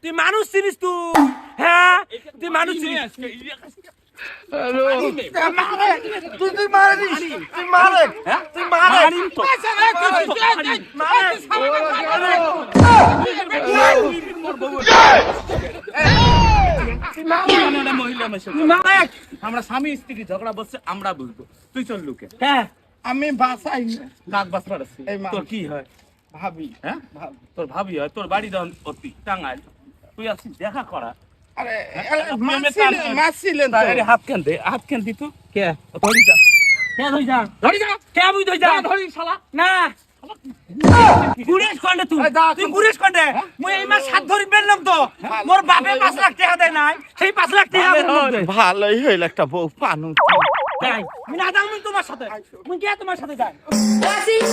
তুই মানুষ চিনিস তুই? হ্যাঁ তুই মানুষ চিনিস? তুই মারে দিস, তুই মারে, তুই মারে আমরা স্বামী স্ত্রী ঝগড়া বসছে, আমরা বুঝবো। তুই চল লুকে। হ্যাঁ আমি বাসাই কাক বাসবার আছে। এই মা। তোর কি হয়? ভাবি। হ্যাঁ তোর ভাবি হয়, তোর বাড়ি দন অতি টাঙ্গাইল। তুই আসছিস দেখা করা। আরে প্রেমের মাছ ছিলেন তো। আরে হাত কেন দে, হাত কেন দিত? কে ধরি যা, কে ধরি যা ধরি যা, কে বুঝ ধরি যা ধরি শালা। না গুরেশ কন্ডে তুই তুই গুরেশ কন্ডে মুই এই মাস সাত ধরি বেরলাম তো মোর বাপে 5 লাখ টাকা দেয় নাই সেই 5 লাখ টাকা ভালোই হইল একটা বউ পানু। তাই আমি না যাবো তোমার সাথে মুই কে তোমার সাথে যাই What is